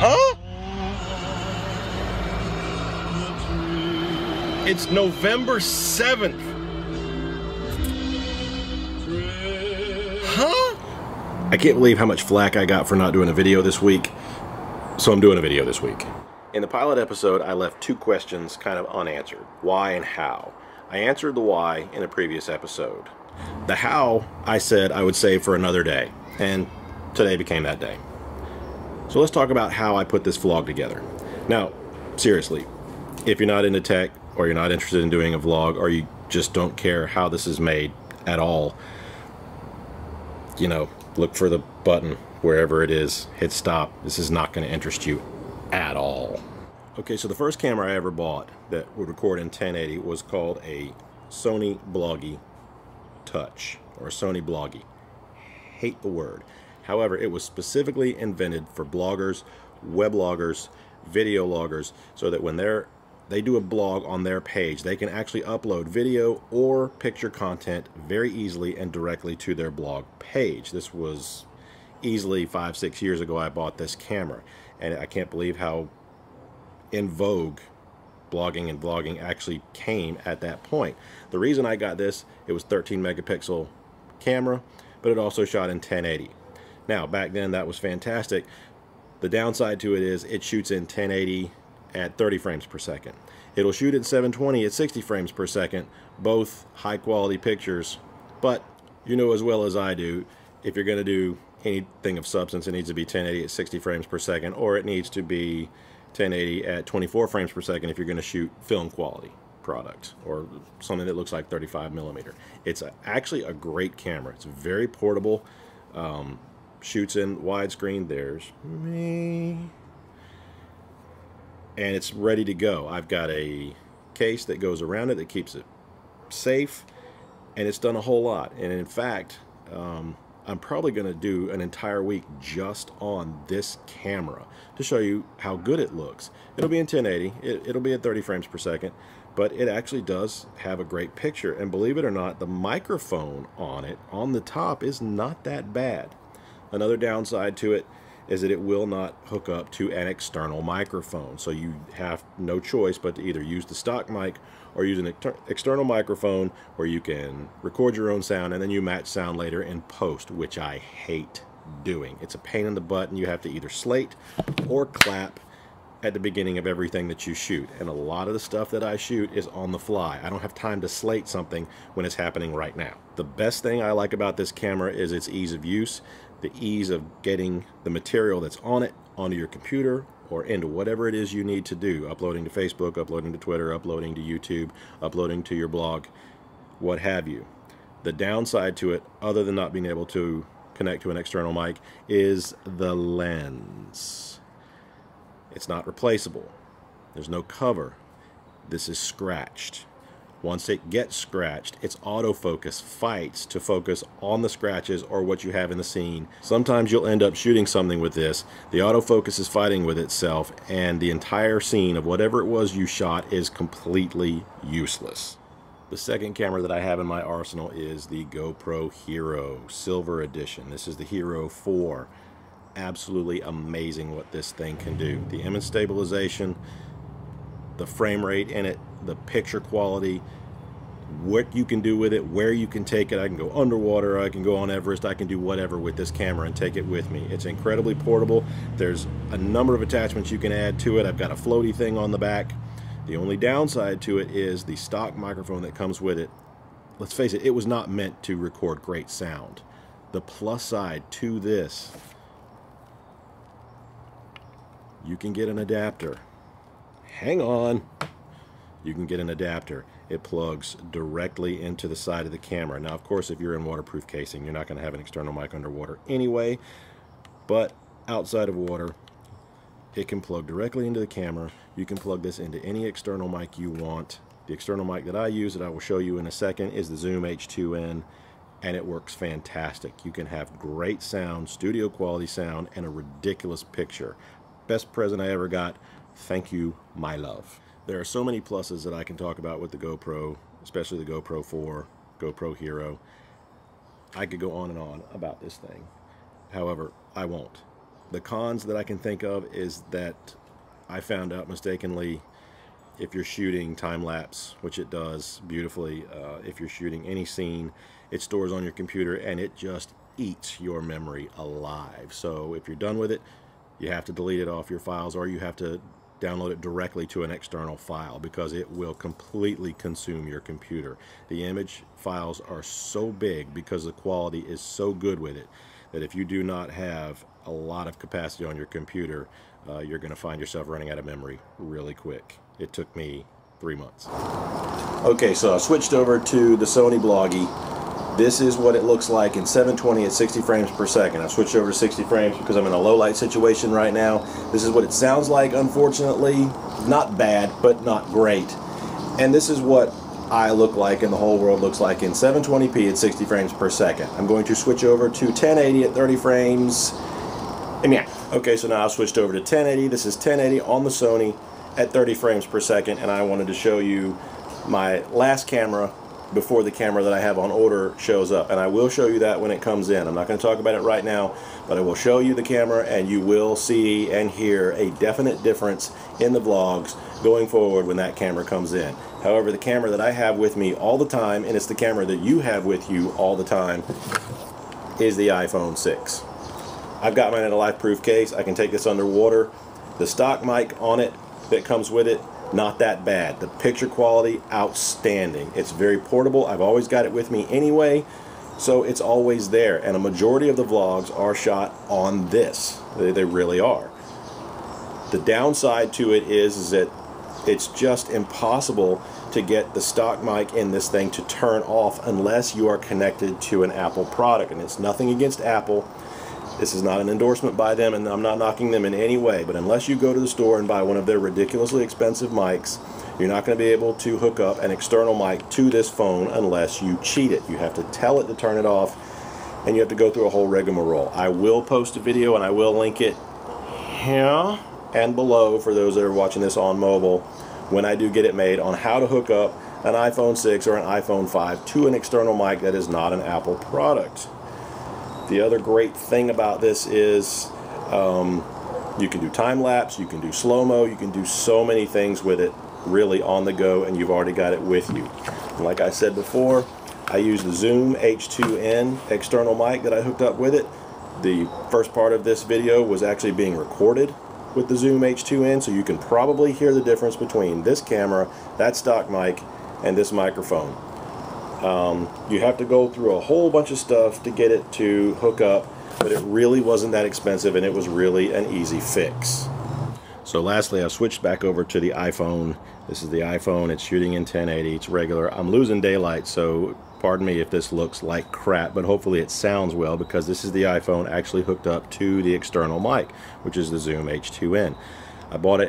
Huh? It's November 7th. Huh? I can't believe how much flack I got for not doing a video this week. So I'm doing a video this week. In the pilot episode, I left two questions kind of unanswered. Why and how. I answered the why in a previous episode. The how, I said I would save for another day. And today became that day. So let's talk about how I put this vlog together. Now, seriously, if you're not into tech, or you're not interested in doing a vlog, or you just don't care how this is made at all, you know, look for the button wherever it is, hit stop. This is not going to interest you at all. Okay, so the first camera I ever bought that would record in 1080 was called a Sony Bloggy Touch, or a Sony Bloggy. Hate the word. However, it was specifically invented for bloggers, webloggers, video loggers, so that when they do a blog on their page, they can actually upload video or picture content very easily and directly to their blog page. This was easily 5-6 years ago I bought this camera, and I can't believe how in vogue blogging and vlogging actually came at that point. The reason I got this, it was 13 megapixel camera, but it also shot in 1080. Now, back then that was fantastic. The downside to it is it shoots in 1080 at 30 frames per second. It'll shoot at 720 at 60 frames per second, both high quality pictures, but you know as well as I do, if you're going to do anything of substance, it needs to be 1080 at 60 frames per second, or it needs to be 1080 at 24 frames per second if you're going to shoot film quality product, or something that looks like 35 millimeter. It's actually a great camera. It's very portable, shoots in widescreen. There's me. And it's ready to go. I've got a case that goes around it that keeps it safe, and it's done a whole lot. And in fact, I'm probably going to do an entire week just on this camera to show you how good it looks. It'll be in 1080, it'll be at 30 frames per second, but it actually does have a great picture. And believe it or not, the microphone on it, on the top, is not that bad. Another downside to it is that it will not hook up to an external microphone. So you have no choice but to either use the stock mic or use an external microphone where you can record your own sound and then you match sound later in post, which I hate doing. It's a pain in the butt, and you have to either slate or clap at the beginning of everything that you shoot. And a lot of the stuff that I shoot is on the fly. I don't have time to slate something when it's happening right now. The best thing I like about this camera is its ease of use, the ease of getting the material that's on it onto your computer or into whatever it is you need to do, uploading to Facebook, uploading to Twitter, uploading to YouTube, uploading to your blog, what have you. The downside to it, other than not being able to connect to an external mic, is the lens. It's not replaceable. There's no cover. This is scratched. Once it gets scratched, its autofocus fights to focus on the scratches or what you have in the scene. Sometimes you'll end up shooting something with this. The autofocus is fighting with itself, and the entire scene of whatever it was you shot is completely useless. The second camera that I have in my arsenal is the GoPro Hero Silver Edition. This is the Hero 4. Absolutely amazing what this thing can do. The image stabilization, the frame rate in it, the picture quality, what you can do with it, where you can take it. I can go underwater, I can go on Everest, I can do whatever with this camera and take it with me. It's incredibly portable. There's a number of attachments you can add to it. I've got a floaty thing on the back. The only downside to it is the stock microphone that comes with it. Let's face it, it was not meant to record great sound. The plus side to this, you can get an adapter. Hang on. You can get an adapter. It plugs directly into the side of the camera. Now, of course, if you're in waterproof casing, you're not going to have an external mic underwater anyway, but outside of water, it can plug directly into the camera. You can plug this into any external mic you want. The external mic that I use, that I will show you in a second, is the Zoom H2N, and it works fantastic. You can have great sound, studio quality sound, and a ridiculous picture. Best present I ever got. Thank you, my love. There are so many pluses that I can talk about with the GoPro, especially the GoPro 4, GoPro Hero. I could go on and on about this thing. However, I won't. The cons that I can think of is that I found out mistakenly, if you're shooting time-lapse, which it does beautifully, if you're shooting any scene, it stores on your computer and it just eats your memory alive. So if you're done with it, you have to delete it off your files, or you have to download it directly to an external file, because it will completely consume your computer. The image files are so big because the quality is so good with it that if you do not have a lot of capacity on your computer, you're going to find yourself running out of memory really quick. It took me 3 months. Okay, so I switched over to the Sony Bloggy. This is what it looks like in 720 at 60 frames per second. I switched over to 60 frames because I'm in a low light situation right now. This is what it sounds like, unfortunately. Not bad, but not great. And this is what I look like and the whole world looks like in 720p at 60 frames per second. I'm going to switch over to 1080 at 30 frames. And yeah. Okay, so now I've switched over to 1080. This is 1080 on the Sony at 30 frames per second, and I wanted to show you my last camera before the camera that I have on order shows up, and I will show you that when it comes in. I'm not going to talk about it right now, but I will show you the camera, and you will see and hear a definite difference in the vlogs going forward when that camera comes in. However, the camera that I have with me all the time, and it's the camera that you have with you all the time, is the iPhone 6. I've got mine in a life-proof case. I can take this underwater. The stock mic on it that comes with it, not that bad. The picture quality, outstanding. It's very portable. I've always got it with me anyway, so it's always there. And a majority of the vlogs are shot on this. They really are. The downside to it is that it's just impossible to get the stock mic in this thing to turn off unless you are connected to an Apple product. And it's nothing against Apple. This is not an endorsement by them, and I'm not knocking them in any way, but unless you go to the store and buy one of their ridiculously expensive mics, you're not going to be able to hook up an external mic to this phone unless you cheat it. You have to tell it to turn it off, and you have to go through a whole rigmarole. I will post a video, and I will link it here and below for those that are watching this on mobile when I do get it made, on how to hook up an iPhone 6 or an iPhone 5 to an external mic that is not an Apple product. The other great thing about this is you can do time-lapse, you can do slow-mo, you can do so many things with it really on the go, and you've already got it with you. And like I said before, I use the Zoom H2N external mic that I hooked up with it. The first part of this video was actually being recorded with the Zoom H2N, so you can probably hear the difference between this camera, that stock mic, and this microphone. You have to go through a whole bunch of stuff to get it to hook up, but it really wasn't that expensive, and it was really an easy fix. So lastly, I switched back over to the iPhone. This is the iPhone. It's shooting in 1080. It's regular. I'm losing daylight, so pardon me if this looks like crap, but hopefully it sounds well, because this is the iPhone actually hooked up to the external mic, which is the Zoom H2N. I bought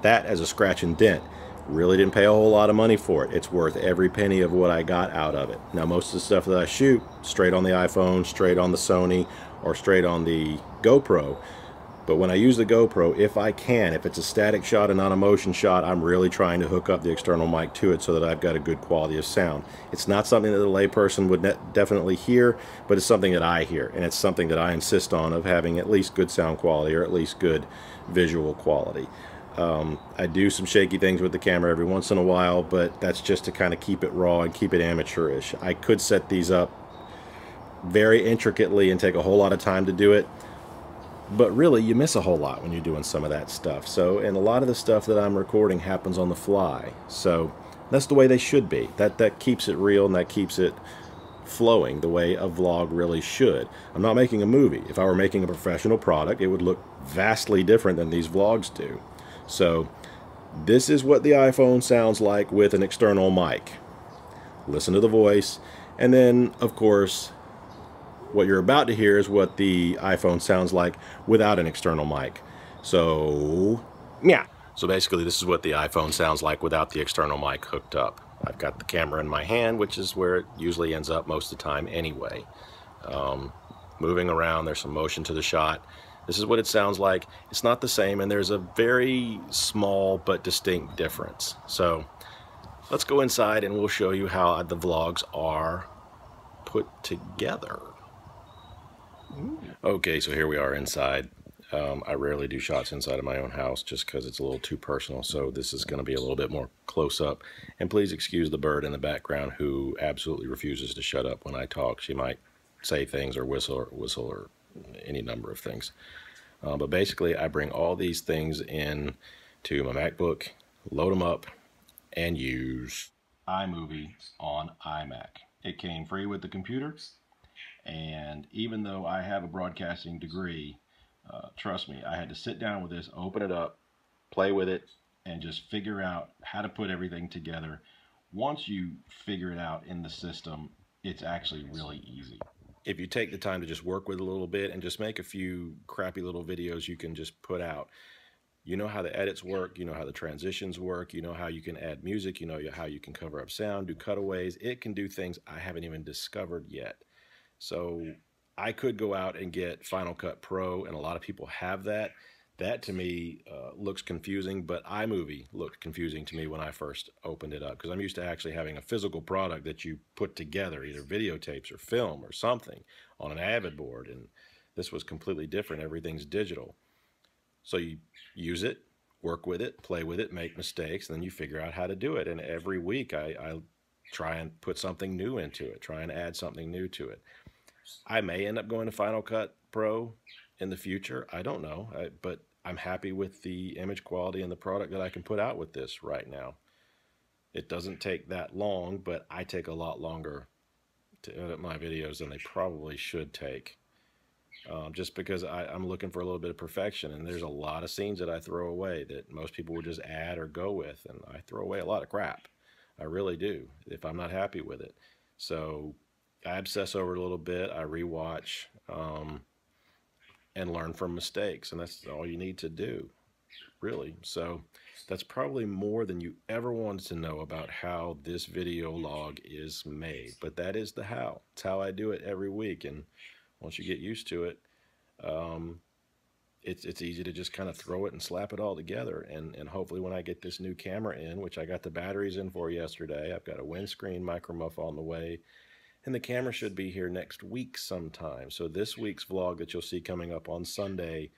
that as a scratch and dent. Really didn't pay a whole lot of money for it. It's worth every penny of what I got out of it. Now, most of the stuff that I shoot, straight on the iPhone, straight on the Sony, or straight on the GoPro. But when I use the GoPro, if I can, if it's a static shot and not a motion shot, I'm really trying to hook up the external mic to it so that I've got a good quality of sound. It's not something that a layperson would definitely hear, but it's something that I hear, and it's something that I insist on, of having at least good sound quality, or at least good visual quality. I do some shaky things with the camera every once in a while, but that's just to kind of keep it raw and keep it amateurish. I could set these up very intricately and take a whole lot of time to do it, but really you miss a whole lot when you're doing some of that stuff. So, and a lot of the stuff that I'm recording happens on the fly, so that's the way they should be. That keeps it real, and that keeps it flowing the way a vlog really should. I'm not making a movie. If I were making a professional product, it would look vastly different than these vlogs do. So this is what the iPhone sounds like with an external mic. Listen to the voice, and then of course what you're about to hear is what the iPhone sounds like without an external mic. So yeah. So basically this is what the iPhone sounds like without the external mic hooked up. I've got the camera in my hand, which is where it usually ends up most of the time anyway. Moving around, there's some motion to the shot. This is what it sounds like. It's not the same, and there's a very small but distinct difference. So let's go inside and we'll show you how the vlogs are put together. Okay, so here we are inside. I rarely do shots inside of my own house just because it's a little too personal, so this is going to be a little bit more close up. And please excuse the bird in the background who absolutely refuses to shut up when I talk. She might say things or whistle or any number of things. But basically, I bring all these things in to my MacBook, load them up, and use iMovie on iMac. It came free with the computer, and even though I have a broadcasting degree, trust me, I had to sit down with this, open it up, play with it, and just figure out how to put everything together. Once you figure it out in the system, it's actually really easy. If you take the time to just work with it a little bit and just make a few crappy little videos you can just put out, you know how the edits work, you know how the transitions work, you know how you can add music, you know how you can cover up sound, do cutaways. It can do things I haven't even discovered yet. So I could go out and get Final Cut Pro, and a lot of people have that. That to me looks confusing, but iMovie looked confusing to me when I first opened it up, because I'm used to actually having a physical product that you put together, either videotapes or film or something on an Avid board, and this was completely different. Everything's digital. So you use it, work with it, play with it, make mistakes, and then you figure out how to do it. And every week I try and put something new into it, try and add something new to it. I may end up going to Final Cut Pro in the future. I don't know, but I'm happy with the image quality and the product that I can put out with this right now. It doesn't take that long, but I take a lot longer to edit my videos than they probably should take. Just because I'm looking for a little bit of perfection, and there's a lot of scenes that I throw away that most people would just add or go with, and I throw away a lot of crap. I really do, if I'm not happy with it. So I obsess over it a little bit, I rewatch, and learn from mistakes, and that's all you need to do, really. So that's probably more than you ever wanted to know about how this video log is made, but that is the how. It's how I do it every week, and once you get used to it, it's easy to just kind of throw it and slap it all together. And hopefully when I get this new camera in, which I got the batteries in for yesterday, I've got a windscreen micro muff on the way, and the camera should be here next week sometime. So this week's vlog that you'll see coming up on Sunday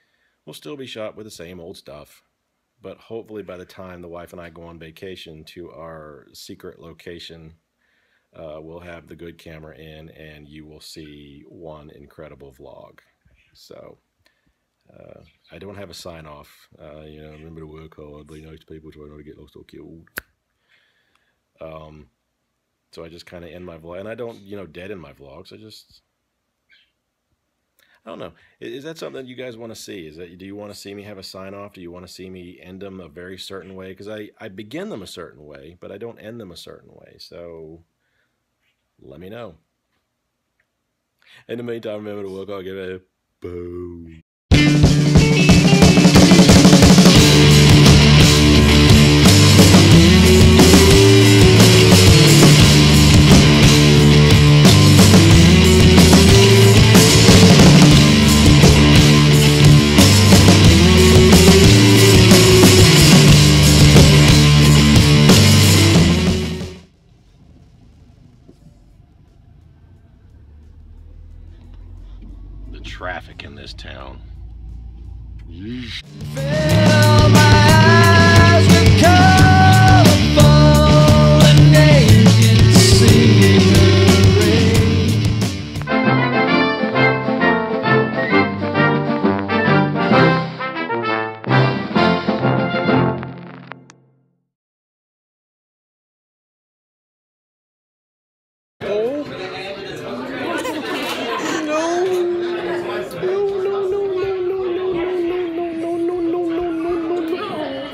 will still be shot with the same old stuff. But hopefully by the time the wife and I go on vacation to our secret location, we'll have the good camera in, and you will see one incredible vlog. So I don't have a sign off. You know, remember to work hard, be nice to people, try not to get lost or killed. So I just kind of end my vlog, and I don't, you know, deaden my vlogs. I don't know. Is that something you guys want to see? Do you want to see me have a sign off? Do you want to see me end them a very certain way? Because I begin them a certain way, but I don't end them a certain way. So let me know. In the meantime, remember to work hard, give it a boom. The traffic in this town. Fill my eyes with colorful and Asian scenery.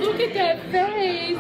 Look at that face.